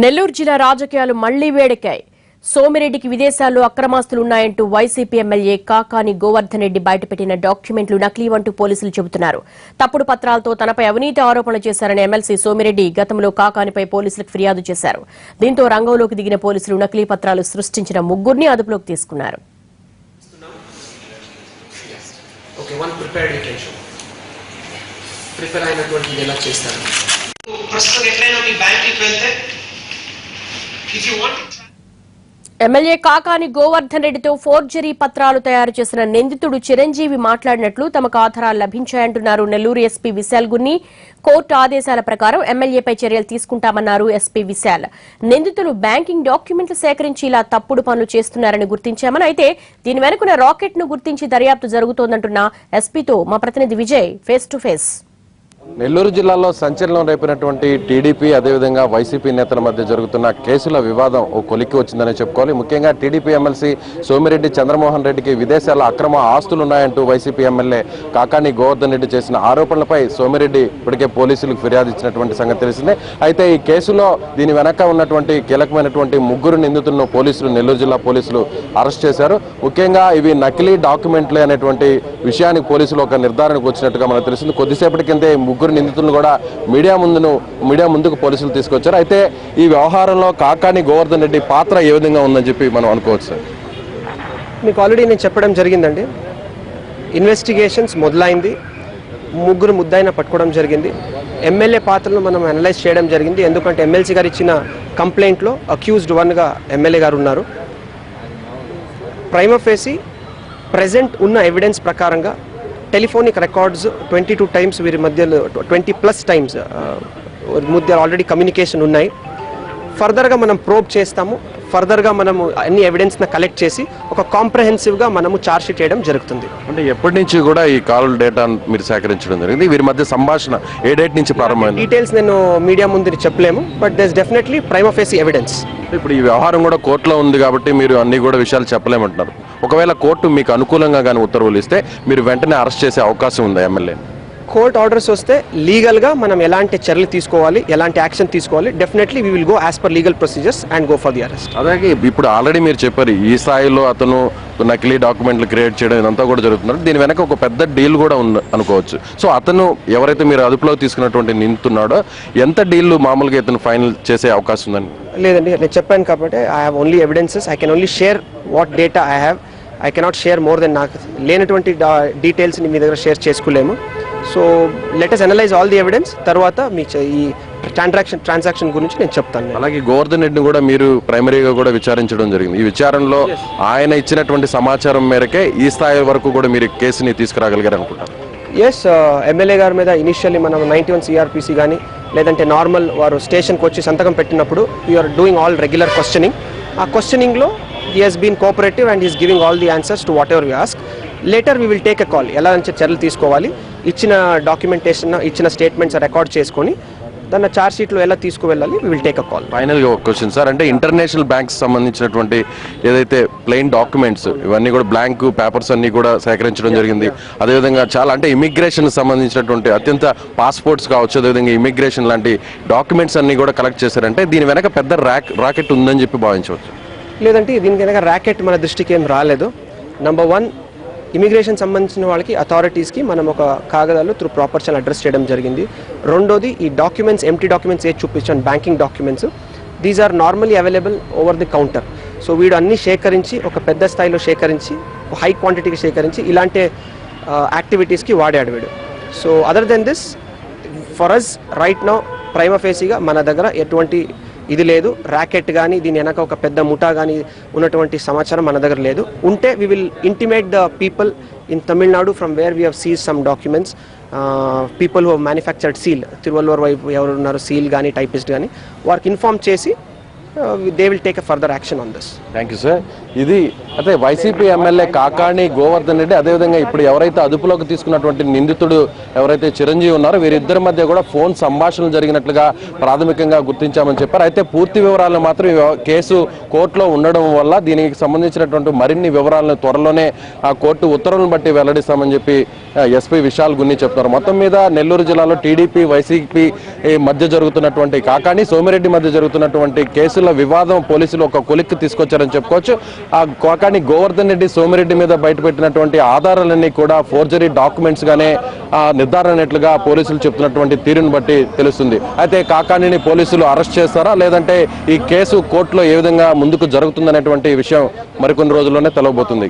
నెల్లూరు జిల్లా రాజకీయాలు మళ్లీ వేడెక్కాయి. సోమిరెడ్డికి విదేశాల్లో అక్రమాస్తులున్నాయంటూ వైసీపీ ఎమ్మెల్యే కాకాని గోవర్ధన్ రెడ్డి బయటపెట్టిన డాక్యుమెంట్లు నకిలీవంటూ పోలీసులు చెబుతున్నారు. తప్పుడు పత్రాలతో తనపై అవినీతి ఆరోపణలు చేశారని ఎమ్మెల్సీ సోమిరెడ్డి గతంలో కాకానిపై పోలీసులకు ఫిర్యాదు చేశారు. దీంతో రంగంలోకి దిగిన పోలీసులు నకిలీ పత్రాలు సృష్టించిన ముగ్గురిని అదుపులోకి తీసుకున్నారు. ఎమ్మెల్యే కాకాని గోవర్ధన్ రెడ్డితో ఫోర్జరీ పత్రాలు తయారు చేసిన నిందితుడు చిరంజీవి మాట్లాడినట్లు తమకు ఆధారాలు లభించాయంటున్నారు నెల్లూరు ఎస్పీ విశాల్ గున్ని. కోర్టు ఆదేశాల ప్రకారం ఎమ్మెల్యేపై చర్యలు తీసుకుంటామన్నారు ఎస్పీ విశాల్. నిందితులు బ్యాంకింగ్ డాక్యుమెంట్లు సేకరించి ఇలా తప్పుడు పనులు చేస్తున్నారని గుర్తించామని, అయితే దీని వెనుకున్న రాకెట్ ను గుర్తించి దర్యాప్తు జరుగుతోందంటున్న ఎస్పీతో మా ప్రతినిధి Vijay face to face. Nellore జిల్లాలో సంచలనం రేపినటువంటి టీడీపీ అదేవిధంగా వైసీపీ నేతల మధ్య జరుగుతున్న కేసుల వివాదం ఓ కొలిక్కి వచ్చిందని చెప్పుకోవాలి. ముఖ్యంగా టీడీపీ ఎమ్మెల్సీ సోమిరెడ్డి చంద్రమోహన్ రెడ్డికి విదేశాల్లో అక్రమ ఆస్తులున్నాయంటూ వైసీపీ ఎమ్మెల్యే కాకాని గోవర్ధన్ రెడ్డి చేసిన ఆరోపణలపై సోమిరెడ్డి ఇప్పటికే పోలీసులకు ఫిర్యాదు ఇచ్చినటువంటి సంగతి తెలిసిందే. అయితే ఈ కేసులో దీని వెనక ఉన్నటువంటి కీలకమైనటువంటి ముగ్గురు నిందితులను పోలీసులు నెల్లూరు జిల్లా పోలీసులు అరెస్ట్ చేశారు. ముఖ్యంగా ఇవి నకిలీ డాక్యుమెంట్లే అనేటువంటి విషయానికి పోలీసులు ఒక నిర్ధారణకు వచ్చినట్టుగా మనకు తెలిసింది. కొద్దిసేపటి కిందే ముగ్గురు నిందితులను కూడా మీడియా ముందుకు పోలీసులు తీసుకొచ్చారు. అయితే ఈ వ్యవహారంలో కాకాని గోవర్ధన్ రెడ్డి పాత్ర ఏ విధంగా ఉందని చెప్పి మనం అనుకోవచ్చు సార్? మీకు ఆల్రెడీ నేను చెప్పడం జరిగిందండి. ఇన్వెస్టిగేషన్స్ మొదలైంది, ముగ్గురు ముద్దాయిన పట్టుకోవడం జరిగింది. ఎమ్మెల్యే పాత్రను మనం అనలైజ్ చేయడం జరిగింది. ఎందుకంటే ఎమ్మెల్సీ గారు ఇచ్చిన కంప్లైంట్లో అక్యూజ్డ్ వన్గా ఎమ్మెల్యే గారు ఉన్నారు. ప్రైమా ఫేసి ప్రెజెంట్ ఉన్న ఎవిడెన్స్ ప్రకారంగా టెలిఫోనిక్ రికార్డ్స్ 22 టైమ్స్ వీరి మధ్యలో 20+ టైమ్స్ మధ్య ఆల్రెడీ కమ్యూనికేషన్ ఉన్నాయి. ఫర్దర్గా మనం ప్రోబ్ చేస్తాము. ఫర్దర్గా మనము అన్ని ఎవిడెన్స్ని కలెక్ట్ చేసి ఒక కాంప్రహెన్సివ్గా మనము ఛార్జ్ షీట్ చేయడం జరుగుతుంది. అంటే ఎప్పటి నుంచి కూడా ఈ కాల్ డేటా మీరు సేకరించడం జరిగింది? వీరి మధ్య సంభాషణ ఏ డేట్ నుంచి ప్రారంభమైంది? డీటెయిల్స్ నేను మీడియా ముందు చెప్పలేము, but there is definitely prima facie evidence. ఇప్పుడు ఈ వ్యవహారం కూడా కోర్టులో ఉంది కాబట్టి మీరు అన్ని కూడా విషయాలు చెప్పలేమంటున్నారు. ఒకవేళ కోర్టు మీకు అనుకూలంగా కానీ ఉత్తర్వులు ఇస్తే మీరు వెంటనే అరెస్ట్ చేసే అవకాశం ఉందా ఎమ్మెల్యే? కోర్ట్ ఆర్డర్స్ వస్తే లీగల్గా మనం ఎలాంటి చర్యలు తీసుకోవాలి, ఎలాంటి యాక్షన్ తీసుకోవాలి, definitely we will go as per legal procedures and go for the arrest. అలాగే ఇప్పుడు ఆల్రెడీ మీరు చెప్పారు ఈ స్థాయిలో అతను నకిలీ డాక్యుమెంట్లు క్రియేట్ చేయడం ఇదంతా కూడా జరుగుతున్నారు. దీని వెనక ఒక పెద్ద డీల్ కూడా ఉంది అనుకోవచ్చు. సో అతను ఎవరైతే మీరు అదుపులో తీసుకున్నటువంటి నిందితున్నాడో ఎంత డీల్ మామూలుగా ఇతను ఫైనల్ చేసే అవకాశం ఉందని? లేదండి, నేను చెప్పాను కాబట్టి I have only evidences. I can only share what data I have. I cannot share more than. నాకు లేనటువంటి డీటెయిల్స్ని మీ దగ్గర షేర్ చేసుకోలేము. So let us analyse all the evidence. తర్వాత మీ ఈ ట్రాన్సాక్షన్ గురించి నేను చెప్తాను. అలాగే గోవర్ధన్ రెడ్డిని కూడా మీరు ప్రైమరీగా కూడా విచారించడం జరిగింది. ఈ విచారణలో ఆయన ఇచ్చినటువంటి సమాచారం మేరకే ఈ స్థాయి వరకు కూడా మీరు కేసుని తీసుకురాగలిగారు అనుకుంటారు? ఎస్, ఎమ్మెల్యే గారి మీద ఇనిషియల్లీ మనం 91 CRPC కానీ లేదంటే నార్మల్ వారు స్టేషన్కి వచ్చి సంతకం పెట్టినప్పుడు we're doing all regular questioning. ఆ క్వశ్చనింగ్లో he has been cooperative and he is giving all the answers to whatever we ask. Later we will take a call. ఎలా నుంచి చర్యలు తీసుకోవాలి, ఇచ్చిన డాక్యుమెంటేషన్, ఇచ్చిన స్టేట్మెంట్స్ రికార్డ్ చేసుకొని దాన్ని ఛార్జ్ షీట్లో ఎలా తీసుకువెళ్ళాలి, we will take a call. ఫైనల్గా ఒక క్వశ్చన్ సార్, అంటే ఇంటర్నేషనల్ బ్యాంక్స్ సంబంధించినటువంటి ఏదైతే ప్లెయిన్ డాక్యుమెంట్స్ ఇవన్నీ కూడా బ్లాంక్ పేపర్స్ అన్ని కూడా సేకరించడం జరిగింది. అదేవిధంగా చాలా అంటే ఇమిగ్రేషన్ సంబంధించినటువంటి అత్యంత పాస్పోర్ట్స్ కావచ్చు, అదేవిధంగా ఇమిగ్రేషన్ లాంటి డాక్యుమెంట్స్ అన్ని కూడా కలెక్ట్ చేశారంటే దీని వెనక పెద్ద రాకెట్ ఉందని చెప్పి భావించవచ్చు? లేదంటే దీని కనుక ర్యాకెట్ మన దృష్టికి ఏం రాలేదు. నెంబర్ 1, ఇమిగ్రేషన్ సంబంధించిన వాళ్ళకి అథారిటీస్కి మనం ఒక కాగదాలు త్రూ ప్రాపర్ ఛానల్ అడ్రస్ చేయడం జరిగింది. రెండోది, ఈ డాక్యుమెంట్స్ ఎంటీ డాక్యుమెంట్స్ ఏది చూపించాను banking documents, these are normally available over the counter. So వీడు అన్ని సేకరించి ఒక పెద్ద స్థాయిలో సేకరించి హై క్వాంటిటీకి సేకరించి ఇలాంటి యాక్టివిటీస్కి వాడాడు వీడు. So other than this for us right now prima ఫేసీగా మన దగ్గర ఎటువంటి ఇది లేదు. ర్యాకెట్ కానీ దీని వెనక ఒక పెద్ద ముఠా కానీ ఉన్నటువంటి సమాచారం మన దగ్గర లేదు. ఉంటే we will intimate the people in Tamil Nadu from where we have seize some documents, people who manufactured seal, Tiruvallur వైపు ఎవరు ఉన్నారు సీల్ కానీ టైపిస్ట్ కానీ వారికి ఇన్ఫార్మ్ చేసి they will take a further action on this. Thank you sir. ఇది అంటే YCP MLA Kakani Govardhan Reddy అదేవిధంగా ఇప్పుడు ఎవరైతే అదుపులోకి తీసుకున్నటువంటి నిందితుడు ఎవరైతే చిరంజీవి ఉన్నారో వీరిద్దరి మధ్య కూడా ఫోన్ సంభాషణలు జరిగినట్లుగా ప్రాథమికంగా గుర్తించామని చెప్పారు. అయితే పూర్తి వివరాలను మాత్రం కేసు కోర్టులో ఉండడం వల్ల దీనికి సంబంధించినటువంటి మరిన్ని వివరాలను త్వరలోనే ఆ కోర్టు ఉత్తర్వులను బట్టి వెల్లడిస్తామని చెప్పి ఎస్పీ విశాల్ గున్ని చెప్తున్నారు. మొత్తం మీద నెల్లూరు జిల్లాలో టీడీపీ వైసీపీ మధ్య జరుగుతున్నటువంటి కాకాని సోమిరెడ్డి మధ్య జరుగుతున్నటువంటి కేసుల వివాదం పోలీసులు ఒక కొలిక్కి తీసుకొచ్చారని చెప్పుకోవచ్చు. ఆ కాకాని గోవర్ధన్ రెడ్డి సోమిరెడ్డి మీద బయటపెట్టినటువంటి ఆధారాలన్నీ కూడా ఫోర్జరీ డాక్యుమెంట్స్ గానే నిర్ధారణ అయినట్లుగా పోలీసులు చెప్తున్నటువంటి తీరును బట్టి తెలుస్తుంది. అయితే కాకానిని పోలీసులు అరెస్ట్ చేస్తారా లేదంటే ఈ కేసు కోర్టులో ఏ విధంగా ముందుకు జరుగుతుందనేటువంటి విషయం మరికొన్ని రోజుల్లోనే తెలవబోతుంది.